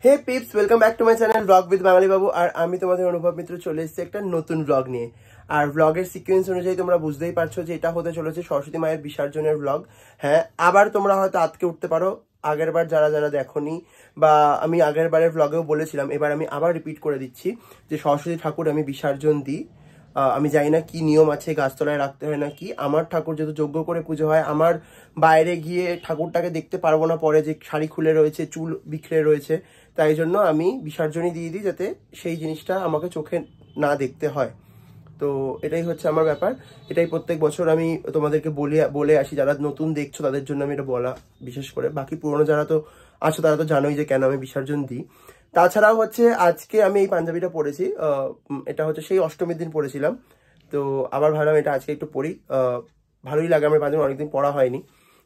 Hey peeps, welcome back to my channel vlog with Bangali Babu. আর আমি তোমাদের অনুভব মিত্র চলে এসেছি একটা নতুন ব্লগ নিয়ে। আর ব্লগের সিকোয়েন্স অনুযায়ী তোমরা বুঝতেই পারছো যে এটা হতে চলেছে সরস্বতী মায়ের বিসর্জনের ব্লগ। হ্যাঁ, আবার তোমরা হয়তো আটকে উঠতে পারো, আগের বার যারা যারা দেখোনি বা আমি আগের বারের ব্লগেও বলেছিলাম, এবার আমি আবার রিপিট করে দিচ্ছি যে সরস্বতী ঠাকুর আমি বিসর্জন দিই। আমি জানি না কি নিয়ম আছে, গাছতলায় রাখতে হয় না কি। আমার ঠাকুর যেহেতু যজ্ঞ করে পুজো হয়, আমার বাইরে গিয়ে ঠাকুরটাকে দেখতে পারবো না, পরে যে শাড়ি খুলে রয়েছে, চুল বিখরে রয়েছে, তাই জন্য আমি বিসর্জনই দিয়ে দিই, যাতে সেই জিনিসটা আমাকে চোখে না দেখতে হয়। তো এটাই হচ্ছে আমার ব্যাপার। এটাই প্রত্যেক বছর আমি তোমাদেরকে বলে আসি। যারা নতুন দেখছো তাদের জন্য আমি এটা বলা, বিশেষ করে। বাকি পুরোনো যারা তো আছো তারা তো জানোই যে কেন আমি বিসর্জন দিই। তাছাড়াও হচ্ছে আজকে আমি এই পাঞ্জাবিটা পরেছি, এটা হচ্ছে সেই অষ্টমীর দিন পরেছিলাম, তো আবার ভাবলাম এটা আজকে একটু পরি। ভালোই লাগে আমার পাঞ্জাবি, অনেকদিন পরা হয়নি,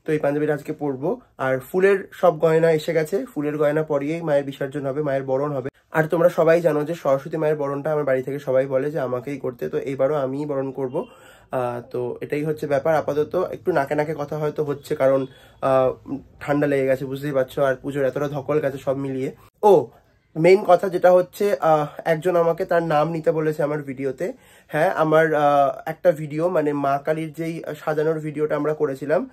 তো এই পাঞ্জাবিটা আজকে পরবো। আর ফুলের সব গয়না এসে গেছে, ফুলের গয়না পরিয়েই মায়ের বিসর্জন হবে, মায়ের বরণ হবে। আর তোমরা সবাই জানো যে সরস্বতী মায়ের বরণটা আমার বাড়ি থেকে সবাই বলে যে আমাকেই করতে, তো এইবারও আমিই বরণ করব। তো এটাই হচ্ছে ব্যাপার। আপাতত একটু নাকে নাকে কথা হয়তো হচ্ছে, কারণ ঠান্ডা লেগে গেছে, বুঝতেই পারছো, আর পুজোর এতটা ধকল গেছে সব মিলিয়ে। ও মেইন কথা যেটা হচ্ছে, একজন আমাকে তার নাম নিতে বলেছে আমার ভিডিওতে। হ্যাঁ, আমার একটা ভিডিও, মানে মা কালীর যেই সাজানোর ভিডিওটা আমরা করেছিলাম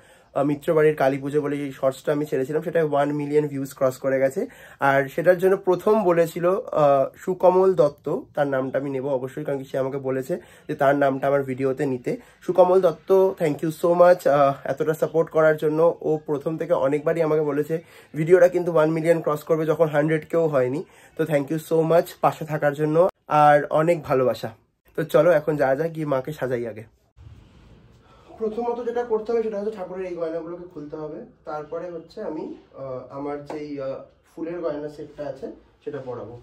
মিত্রবাড়ির কালী পুজো বলে, এই শর্টসটা আমি ছেড়েছিলাম, সেটা 1 মিলিয়ন ভিউজ ক্রস করে গেছে। আর সেটার জন্য প্রথম বলেছিল সুকমল দত্ত, তার নামটা আমি নেব অবশ্যই, কারণ কি সে আমাকে বলেছে যে তার নামটা আমার ভিডিওতে নিতে। Sukamal Dutta, thank you so much এতটা সাপোর্ট করার জন্য। ও প্রথম থেকে অনেকবারই আমাকে বলেছে ভিডিওটা কিন্তু 1 মিলিয়ন ক্রস করবে, যখন 100 কেও হয়নি। তো থ্যাংক ইউ সো মাচ পাশে থাকার জন্য, আর অনেক ভালোবাসা। তো চলো এখন যা গিয়ে মাকে সাজাই। আগে প্রথমত যেটা করতে হবে সেটা হচ্ছে ঠাকুরের এই গয়নাগুলোকে খুলতে হবে, তারপরে হচ্ছে আমি আমার যেই ফুলের গয়না সেটটা আছে সেটা পরাবো।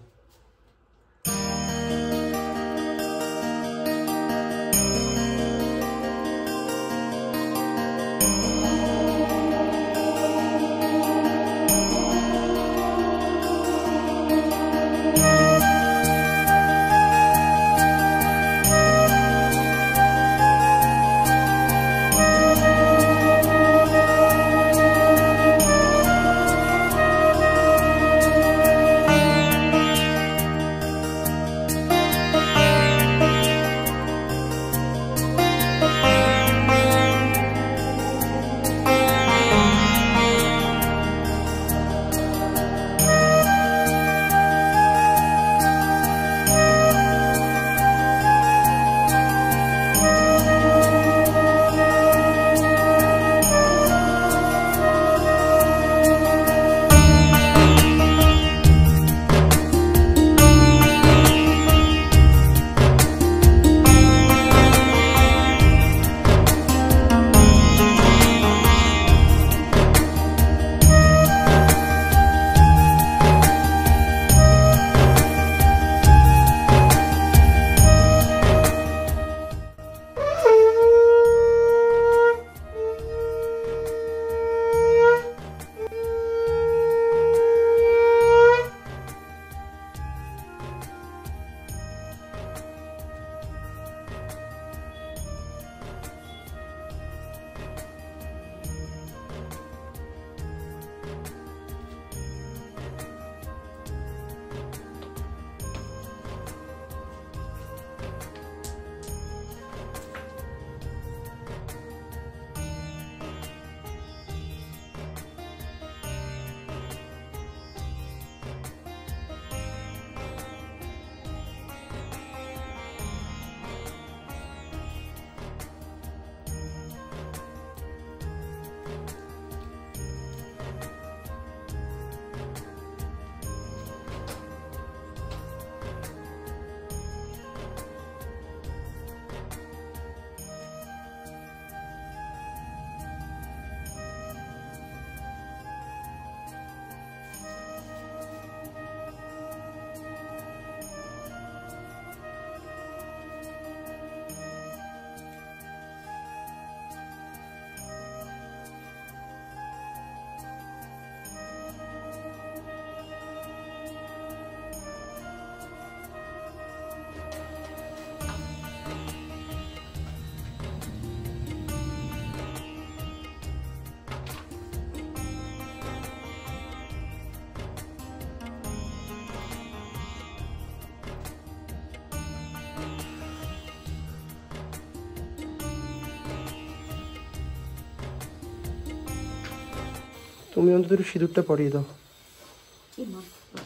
তুমি অন্তত একটু সিঁদুরটা পরিয়ে দাও।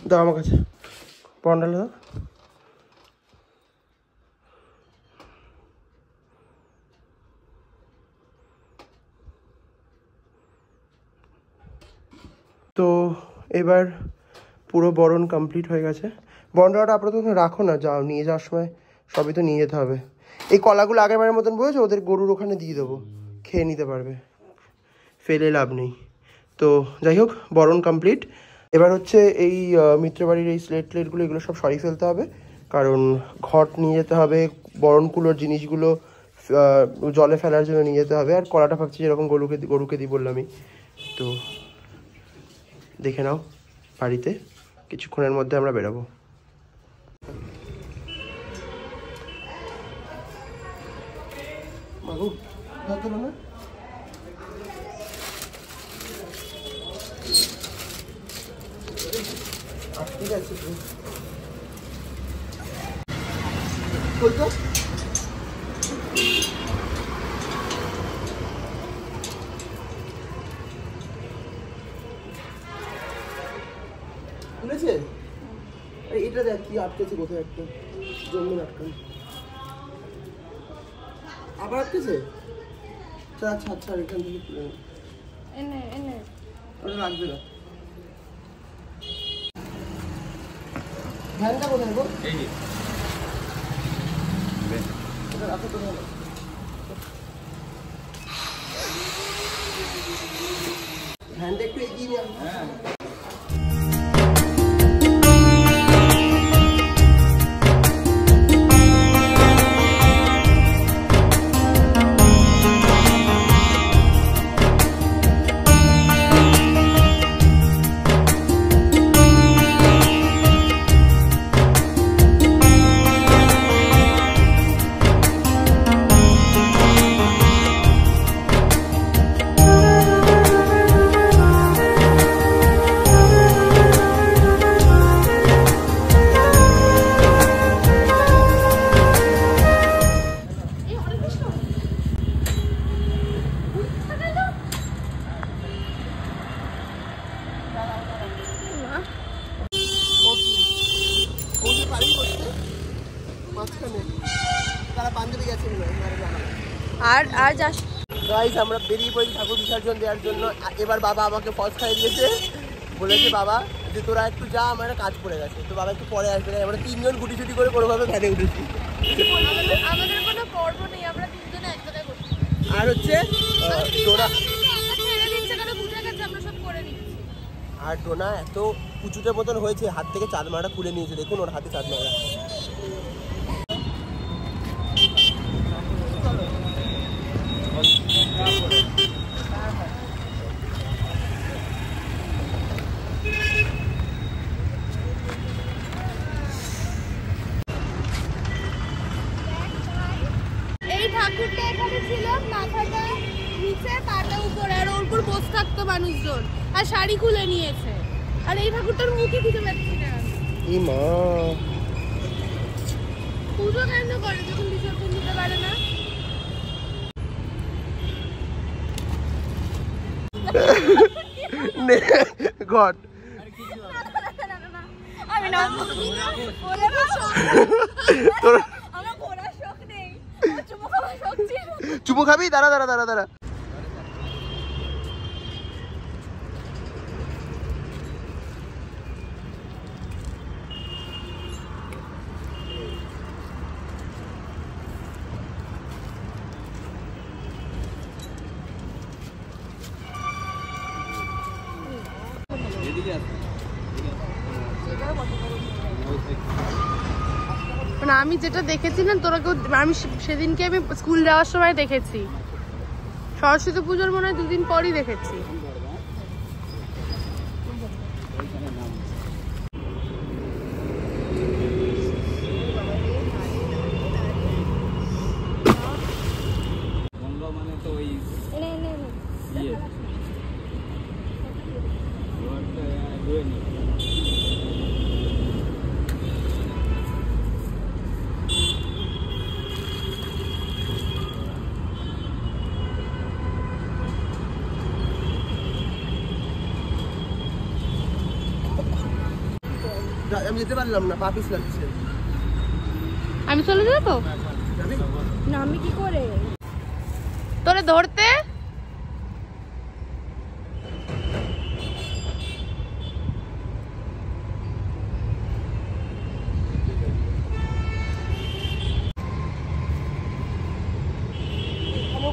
দাও আমার কাছে, পন্ডালে দাও। তো এবার পুরো বরণ কমপ্লিট হয়ে গেছে। বরণটা আপাতত রাখো না, যাও নিয়ে যাওয়ার সময় সবই তো নিয়ে যেতে হবে। এই কলাগুলো আগেরবারের মতন বুঝেছো, ওদের গরুর ওখানে দিয়ে দেবো, খেয়ে নিতে পারবে, ফেলে লাভ নেই। তো যাই হোক, বরণ কমপ্লিট। এবার হচ্ছে এই মিত্রবাড়ির এই স্লেট টেটগুলো এগুলো সব সরিয়ে ফেলতে হবে, কারণ ঘট নিয়ে যেতে হবে, বরণকুলোর জিনিসগুলো জলে ফেলার জন্য নিয়ে যেতে হবে। আর কলাটা ভাবছি যেরকম গরুকে দিই বললামই। তো দেখে নাও, বাড়িতে কিছুক্ষণের মধ্যে আমরা বেরোবো। ঠিক আছে, খুলেছে। এটা দেখ কি আটকেছে, কোথায় একটা জমি আটকান, আবার আটকেছে। আচ্ছা আচ্ছা, এখান থেকে খুলে ওটা রাখবে না। ভ্যানটা কোথায় গো? ওটা রাখো তো ভালো। ভ্যানটা একটু এগিয়ে নিয়ে আসবো। আর যাস গাইস, আমরা বেরিয়ে পড়ি ঠাকুর বিসর্জন দেওয়ার জন্য। এবার বাবা আমাকে ফস খাইয়ে দিয়েছে, বলেছে বাবা যে তোরা একটু যা, আমার কাজ পড়ে গেছে। তো বাবা একটু পরে আসবে। আমরা তিনজন গুটি ছুটি করে কোনোভাবে ভ্যানে উঠেছি। আমাদের কোনো পর্ব নেই, আমরা তিনজনে এক জায়গায় বসে। আর হচ্ছে ডোনা, আর ডোনা এত উঁচুটার মতন হয়েছে, হাত থেকে চাঁদ মারা খুলে নিয়েছে। দেখুন ওর হাতে চাঁদ মারা। ঠাকুরটা এখানে ছিল, মাথাটা নিচে পাটা উপরে, আর ওর উপর বসে থাকতো মানুষজন, আর শাড়ি খুলে নিয়েছে। আর এই ঠাকুরটার মুখই খুঁজে পাচ্ছি না। এই মা, পুজো কেন করে যখন বিসর্জন দিতে পারে না? গড, আমি না চুপু খাবি? দাঁড়া দাঁড়া দাঁড়া দাঁড়া। আমি যেটা দেখেছি না, তোরাকেও আমি সেদিনকে আমি স্কুল যাওয়ার সময় দেখেছি, সরস্বতী পুজোর মনে হয় 2 দিন পরই দেখেছি। আমি যেতে পারলাম না, পা পিছ লাগছে। আমি চলে যাবো না, আমি কি করে তোরে ধরতে?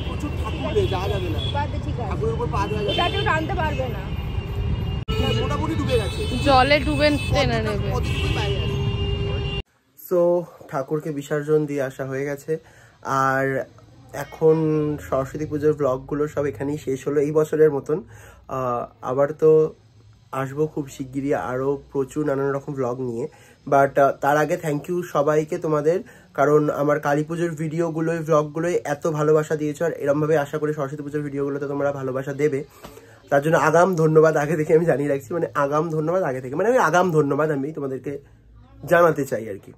প্রচুর ঠাকুর যাওয়া যাবে না, ঠাকুরের উপর পা দেওয়া যাবে না, টানতে পারবে না, মোটামুটি ডুবে গেছে, জলে ডুবে টেনে নেবে। সো ঠাকুরকে বিসর্জন দিয়ে আসা হয়ে গেছে। আর এখন সরস্বতী পুজোর ব্লগগুলো সব এখানেই শেষ হলো এই বছরের মতন। আবার তো আসবো খুব শিগগিরই আরও প্রচুর নানান রকম ব্লগ নিয়ে। বাট তার আগে থ্যাংক ইউ সবাইকে তোমাদের, কারণ আমার কালী পুজোর ভিডিওগুলোই ব্লগগুলোই এত ভালোবাসা দিয়েছো, আর এরমভাবে আশা করি সরস্বতী পুজোর ভিডিওগুলোতে তোমরা ভালোবাসা দেবে। তার জন্য আগাম ধন্যবাদ আগে থেকে আমি জানিয়ে রাখছি, মানে আগাম ধন্যবাদ আগে থেকে, মানে আগাম ধন্যবাদ আমি তোমাদেরকে জানাতে চাই আর কি।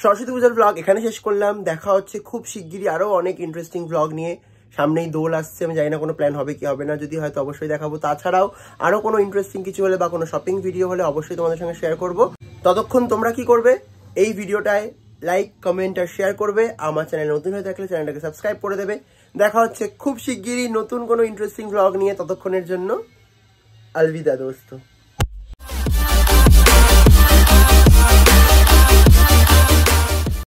সরস্বতী পুজোর ব্লগ এখানে শেষ করলাম। দেখা হচ্ছে খুব শিগগিরই আরো অনেক ইন্টারেস্টিং ব্লগ নিয়ে। সামনেই দোল আসছে, আমি জানি না কোনো প্ল্যান হবে কি হবে না, যদি হয়তো অবশ্যই দেখাবো। তাছাড়াও আরো কোনো ইন্টারেস্টিং কিছু হলে বা কোনো শপিং ভিডিও হলে অবশ্যই তোমাদের সঙ্গে শেয়ার করব। ততক্ষণ তোমরা কি করবে, এই ভিডিওটায় লাইক কমেন্ট আর শেয়ার করবে। আমার চ্যানেল নতুন হয়ে থাকলে চ্যানেলটাকে সাবস্ক্রাইব করে দেবে। দেখা হচ্ছে খুব শিগগিরই নতুন কোনো ইন্টারেস্টিং ব্লগ নিয়ে। ততক্ষণের জন্য আলবিদা দোস্ত।